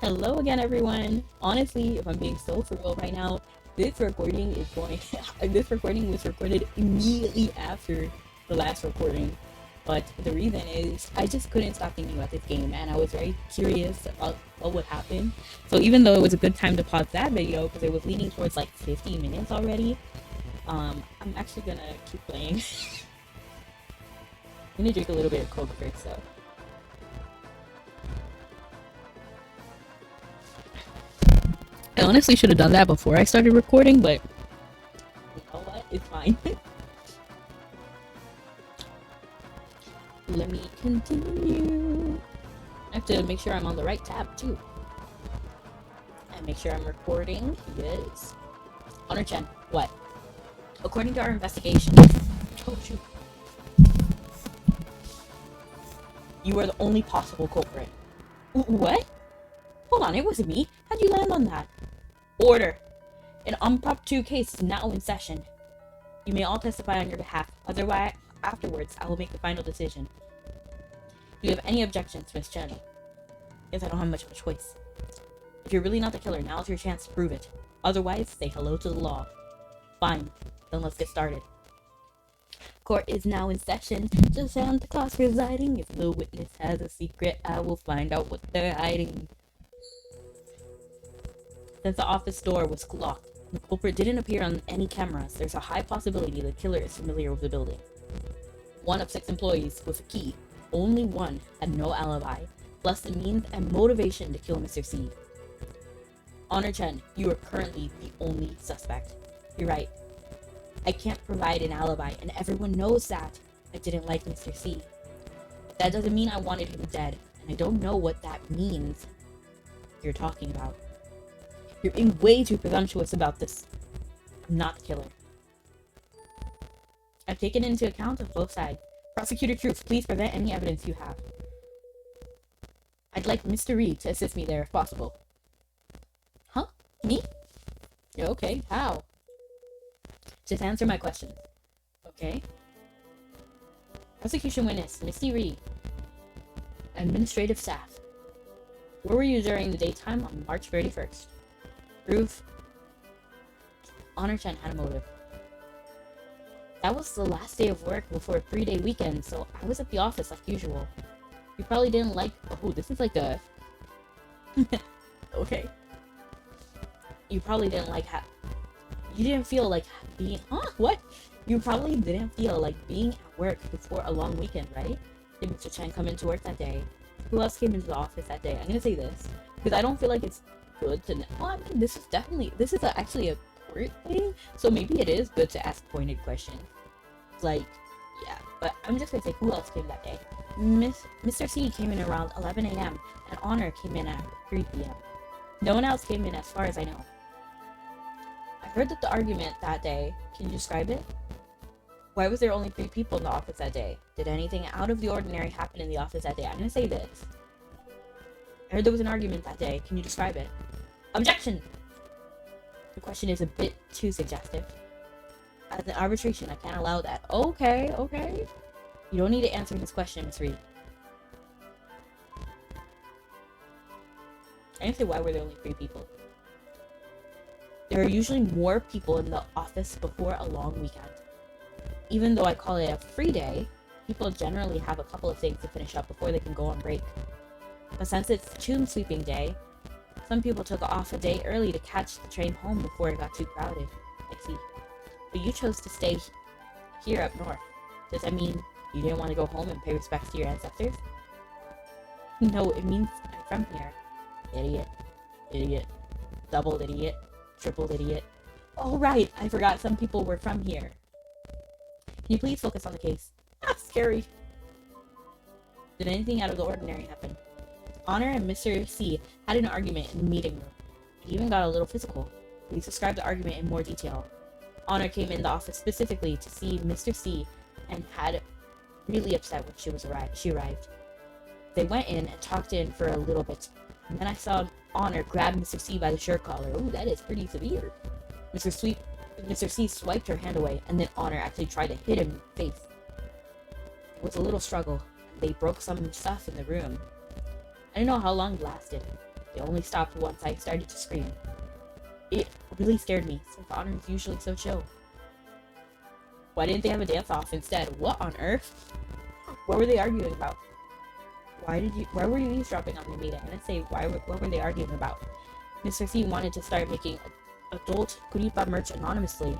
Hello again, everyone. Honestly, if I'm being so for real right now, this recording is going. this recording was recorded immediately after the last recording, but the reason is I just couldn't stop thinking about this game, and I was very curious about what would happen. So even though it was a good time to pause that video because it was leaning towards like 50 minutes already, I'm actually gonna keep playing. I'm gonna drink a little bit of Coke first, though. I honestly should have done that before I started recording, but you know what? It's fine. Let me continue. I have to make sure I'm on the right tab, too. And make sure I'm recording. Yes. Honor Chen, what? According to our investigation... Oh, shoot. You are the only possible culprit. What? Hold on, it wasn't me. How'd you land on that? Order. An Prop 2 case is now in session. You may all testify on your behalf. Otherwise, afterwards, I will make the final decision. Do you have any objections, Miss Chen? Guess I don't have much of a choice. If you're really not the killer, now's your chance to prove it. Otherwise, say hello to the law. Fine. Then let's get started. Court is now in session. Just Santa Claus presiding. If the witness has a secret, I will find out what they're hiding. Since the office door was locked, the culprit didn't appear on any cameras. There's a high possibility the killer is familiar with the building. 1 of 6 employees with a key. Only 1 had no alibi, plus the means and motivation to kill Mr. C. Honor Chen, you are currently the only suspect. You're right. I can't provide an alibi, and everyone knows that. I didn't like Mr. C. But that doesn't mean I wanted him dead, and I don't know what that means you're talking about. You're being way too presumptuous about this. I'm not the killer. I've taken into account of both sides. Prosecutor Truth, please present any evidence you have. I'd like Mr. Reed to assist me there if possible. Huh? Me? Yeah, okay, how? Just answer my questions. Okay. Prosecution witness, Misty Reed. Administrative staff. Where were you during the daytime on March 31st? Proof. Honor Chen had a motive. That was the last day of work before a 3-day weekend, so I was at the office like usual. You probably didn't like... Oh, this is like a... Okay. You probably didn't like You didn't feel like being... Huh? What? You probably didn't feel like being at work before a long weekend, right? Did Mr. Chen come into work that day? Who else came into the office that day? I'm gonna say this, because I don't feel like it's good to know. Well, I mean, this is actually a court thing, so maybe it is good to ask pointed questions. Like, yeah, but I'm just gonna say who else came that day. Mr. C came in around 11 a.m. and Honor came in at 3 p.m. No one else came in as far as I know. I heard that the argument that day. Can you describe it? Why was there only 3 people in the office that day? Did anything out of the ordinary happen in the office that day? I'm gonna say this. I heard there was an argument that day. Can you describe it? Objection! The question is a bit too suggestive. As an arbitration, I can't allow that. Okay. You don't need to answer this question, Miss Reed. I didn't say why were there only 3 people. There are usually more people in the office before a long weekend. Even though I call it a free day, people generally have a couple of things to finish up before they can go on break. But since it's Tomb Sweeping Day, some people took off a day early to catch the train home before it got too crowded. I see. But you chose to stay here up north. Does that mean you didn't want to go home and pay respects to your ancestors? No, it means I'm from here. Idiot. Double idiot. Triple idiot. Oh right, I forgot some people were from here. Can you please focus on the case? That's scary. Did anything out of the ordinary happen? Honor and Mr. C had an argument in the meeting room. It even got a little physical. Please describe the argument in more detail. Honor came in the office specifically to see Mr. C and had really upset when she arrived. They went in and talked in for a little bit. And then I saw Honor grab Mr. C by the shirt collar. Ooh, that is pretty severe. Mr. C swiped her hand away, and then Honor actually tried to hit him in the face. It was a little struggle. They broke some stuff in the room. I don't know how long it lasted. They only stopped once I started to scream. It really scared me, since Honor is usually so chill. Why didn't they have a dance-off instead? What on earth? What were they arguing about? Why were you eavesdropping on me, meeting? I didn't say what were they arguing about? Mr. C wanted to start making adult Kuripa merch anonymously.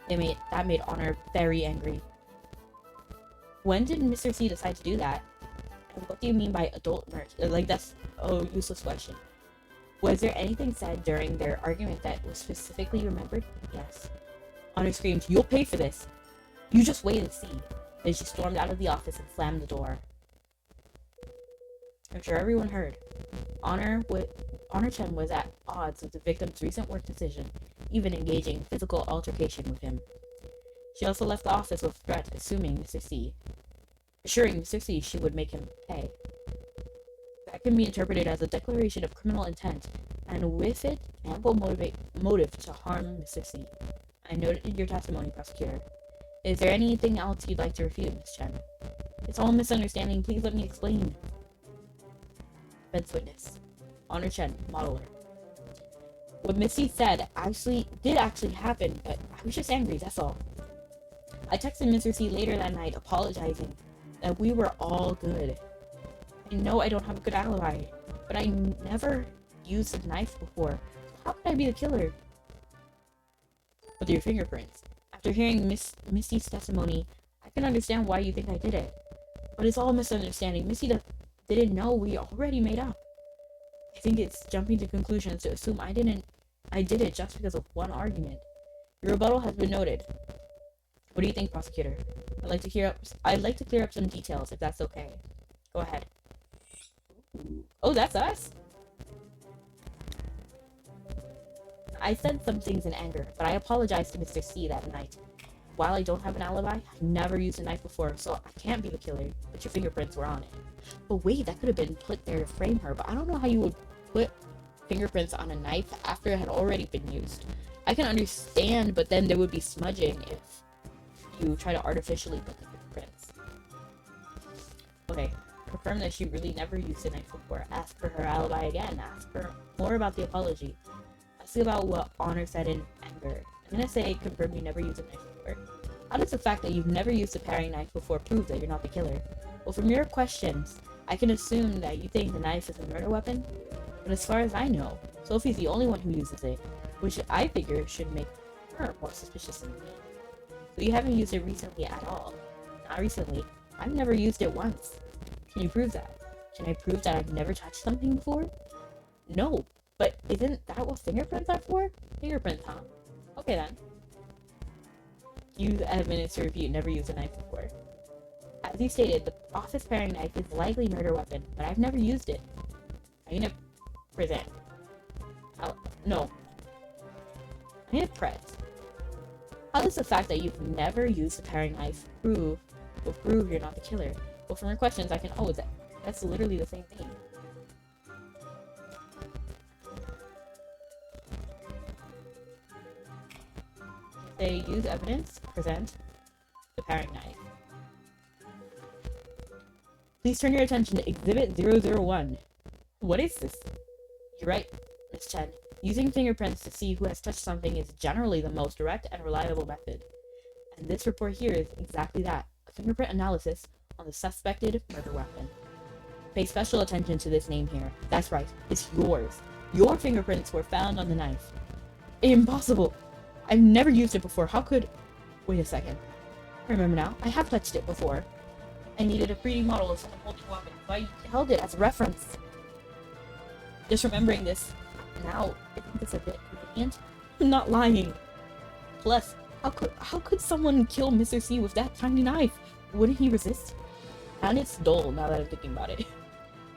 That made Honor very angry. When did Mr. C decide to do that? And what do you mean by adult merch? Like, that's a useless question. Was there anything said during their argument that was specifically remembered? Yes. Honor screamed, "You'll pay for this! You just wait and see." Then she stormed out of the office and slammed the door. I'm sure everyone heard. Honor-Chen was at odds with the victim's recent work decision, even engaging in physical altercation with him. She also left the office with threats, assuring Mr. C she would make him pay. That can be interpreted as a declaration of criminal intent, and with it, ample motive to harm Mr. C. I noted your testimony, prosecutor. Is there anything else you'd like to refute, Ms. Chen? It's all a misunderstanding. Please let me explain. Defense witness. Honor Chen, modeler. What Missy said did actually happen, but I was just angry, that's all. I texted Mr. C later that night apologizing that we were all good. I know I don't have a good alibi, but I never used a knife before. How could I be the killer? With your fingerprints. After hearing Missy's testimony, I can understand why you think I did it. But it's all a misunderstanding. Missy didn't know we already made up. I think it's jumping to conclusions to assume I did it just because of one argument. Your rebuttal has been noted. What do you think, prosecutor? I'd like to clear up some details, if that's okay. Go ahead. Oh, that's us? I said some things in anger, but I apologized to Mr. C that night. While I don't have an alibi, I never used a knife before, so I can't be the killer, but your fingerprints were on it. But wait, that could have been put there to frame her, but I don't know how you would put fingerprints on a knife after it had already been used. I can understand, but then there would be smudging if you try to artificially put the fingerprints. Okay, confirm that she really never used a knife before. Ask for her alibi again. Ask for more about the apology. Ask about what Honor said in anger. I'm gonna say confirm you never used a knife before. How does the fact that you've never used a paring knife before prove that you're not the killer? Well, from your questions, I can assume that you think the knife is a murder weapon. But as far as I know, Sophie's the only one who uses it, which I figure should make her more suspicious than me. So you haven't used it recently at all. Not recently. I've never used it once. Can you prove that? Can I prove that I've never touched something before? No, but isn't that what fingerprints are for? Fingerprints, huh? Okay then. Use evidence to refute never used a knife before. As you stated, the office paring knife is likely a murder weapon, but I've never used it. I'm gonna present. No. I'm gonna press. How does the fact that you've never used a paring knife prove you're not the killer? Well, from your questions, I can. Oh, that's literally the same thing. They use evidence, present the paring knife. Please turn your attention to Exhibit 001. What is this? You're right, Ms. Chen. Using fingerprints to see who has touched something is generally the most direct and reliable method. And this report here is exactly that, a fingerprint analysis on the suspected murder weapon. Pay special attention to this name here. That's right, it's yours. Your fingerprints were found on the knife. Impossible! I've never used it before. How could... Wait a second. I remember now. I have touched it before. I needed a 3D model of someone holding a weapon, so I held it as a reference. Just remembering this now, I think it's a bit convenient. I'm not lying. Plus, how could someone kill Mr. C with that tiny knife? Wouldn't he resist? And it's dull now that I'm thinking about it.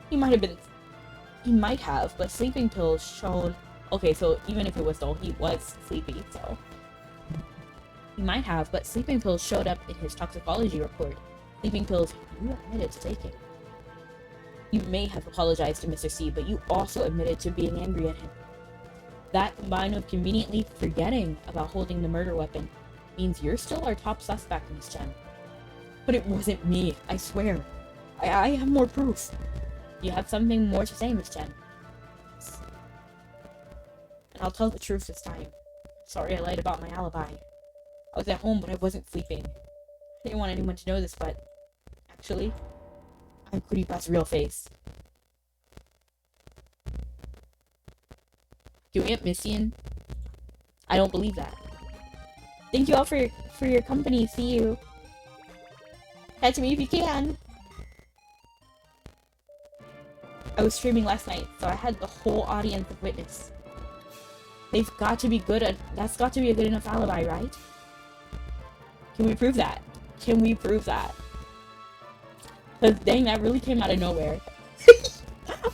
He might have, but sleeping pills shown... Okay, so even if it was dull, he was sleepy, so... He might have, but sleeping pills showed up in his toxicology report. Sleeping pills you admitted to taking. You may have apologized to Mr. C, but you also admitted to being angry at him. That, combined with conveniently forgetting about holding the murder weapon, means you're still our top suspect, Ms. Chen. But it wasn't me, I swear. I have more proof. You have something more to say, Ms. Chen. I'll tell the truth this time. Sorry I lied about my alibi. I was at home, but I wasn't sleeping. I didn't want anyone to know this, but actually, I'm Kuripa's real face. You ain't missing? I don't believe that. Thank you all for your company. See you. Catch me if you can. I was streaming last night, so I had the whole audience of witness. They've got to be good at. That's got to be a good enough alibi, right? Can we prove that? Can we prove that? Because dang, that really came out of nowhere.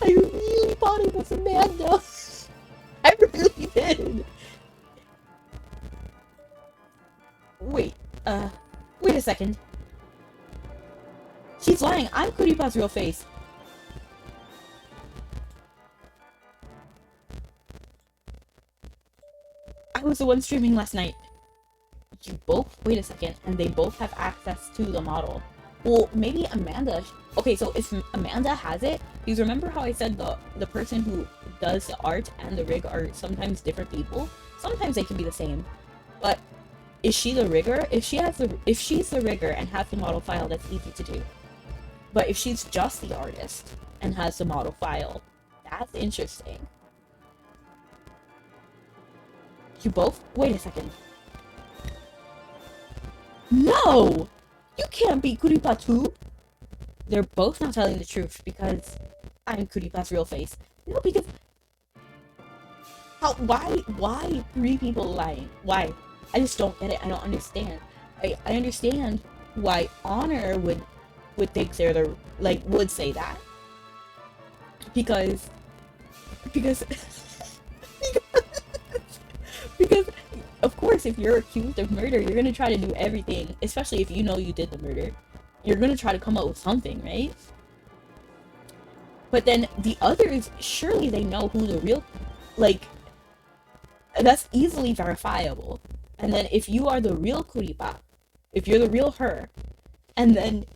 I really thought it was Amanda. I really did. Wait a second. She's lying. I'm Kuripa's real face. I was the one streaming last night. You both? Wait a second. And they both have access to the model. Well, maybe Amanda. Okay, so if Amanda has it, because remember how I said the person who does the art and the rig are sometimes different people? Sometimes they can be the same. But is she the rigger? If she's the rigger and has the model file, that's easy to do. But if she's just the artist and has the model file, that's interesting. You both? Wait a second. No! You can't be Kuripa too! They're both not telling the truth because I'm Kuripa's real face. No, because... How? Why 3 people lying? Why? I just don't get it. I don't understand. I understand why Honor would think they're the... Like, would say that. Because... Because, of course, if you're accused of murder, you're gonna try to do everything, especially if you know you did the murder. You're gonna try to come up with something, right? But then the others, surely they know who the real, like, that's easily verifiable. And then if you are the real Kuripa, if you're the real her, and then...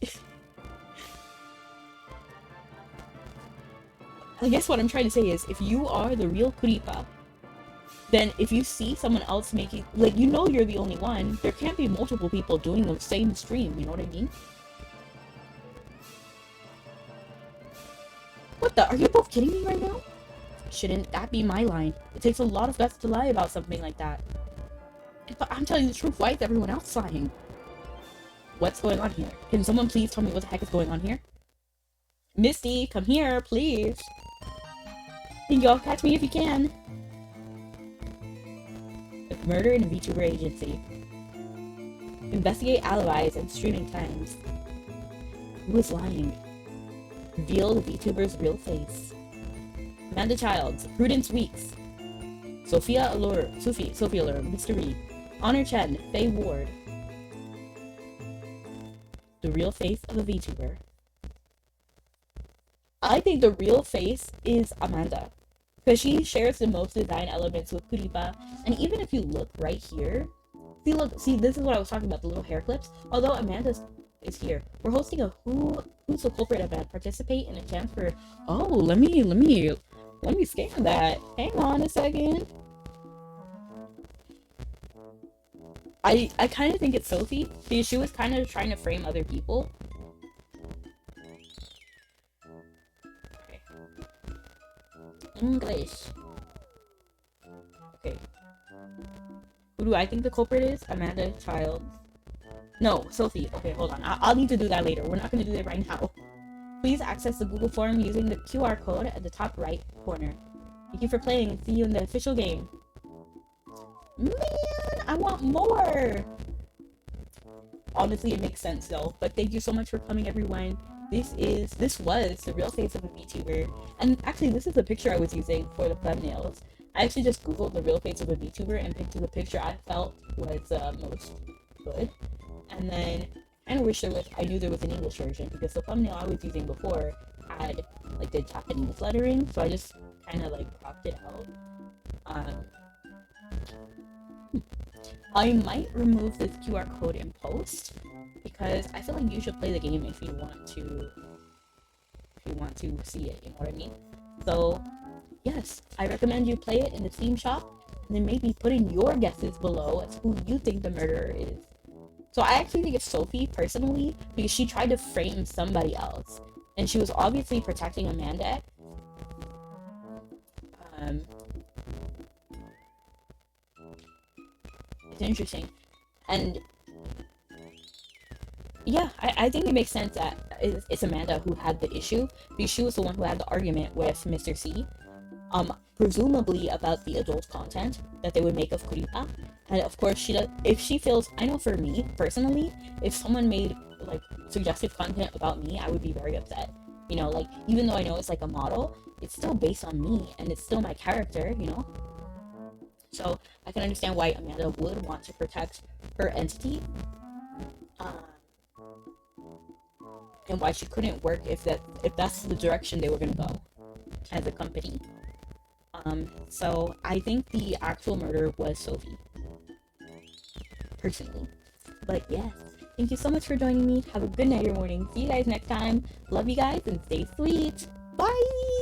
I guess what I'm trying to say is, if you are the real Kuripa, then if you see someone else making, like, you know you're the only one, there can't be multiple people doing the same stream, you know what I mean? What the? Are you both kidding me right now? Shouldn't that be my line? It takes a lot of guts to lie about something like that. But I'm telling the truth, why is everyone else lying? What's going on here? Can someone please tell me what the heck is going on here? Misty, come here, please. Can y'all catch me if you can? Murder in a VTuber agency. Investigate alibis and streaming times. Who is lying? Reveal the VTuber's real face. Amanda Childs, Prudence Weeks, Sophia Allure, Mr. Reed, Honor Chen, Faye Ward. The real face of a VTuber. I think the real face is Amanda. Because she shares the most design elements with Kuripa, and even if you look right here, see, this is what I was talking about, the little hair clips. Although Amanda is here, we're hosting a Who's the Culprit event. Participate in a chance for, oh, let me scan that. Hang on a second. I kind of think it's Sophie, because she was kind of trying to frame other people. English. Okay. Who do I think the culprit is? Amanda Childs. No, Sophie. Okay, hold on. I'll need to do that later. We're not going to do that right now. Please access the Google form using the QR code at the top right corner. Thank you for playing. See you in the official game. Man, I want more! Honestly, it makes sense though. But thank you so much for coming, everyone. This was the real face of a VTuber. And actually, this is the picture I was using for the thumbnails. I actually just googled the real face of a VTuber and picked the picture I felt was most good. And then I wish I knew there was an English version, because the thumbnail I was using before had like the Japanese lettering, so I just kind of like cropped it out. I might remove this QR code in post, because I feel like you should play the game if you want to see it, you know what I mean? So yes, I recommend you play it in the Steam shop. and then maybe putting your guesses below as who you think the murderer is. So I actually think it's Sophie personally, because she tried to frame somebody else, and she was obviously protecting Amanda. It's interesting, and yeah, I think it makes sense that it's Amanda who had the issue, because she was the one who had the argument with Mr. C, presumably about the adult content that they would make of Kuripa. And of course, if she feels, I know for me personally, if someone made like suggestive content about me, I would be very upset. You know, like, even though I know it's like a model, it's still based on me and it's still my character, you know. So I can understand why Amanda would want to protect her entity, and why she couldn't work if that's the direction they were gonna go as a company. So I think the actual murder was Sophie, personally. But yes, thank you so much for joining me. Have a good night or morning. See you guys next time. Love you guys and stay sweet. Bye!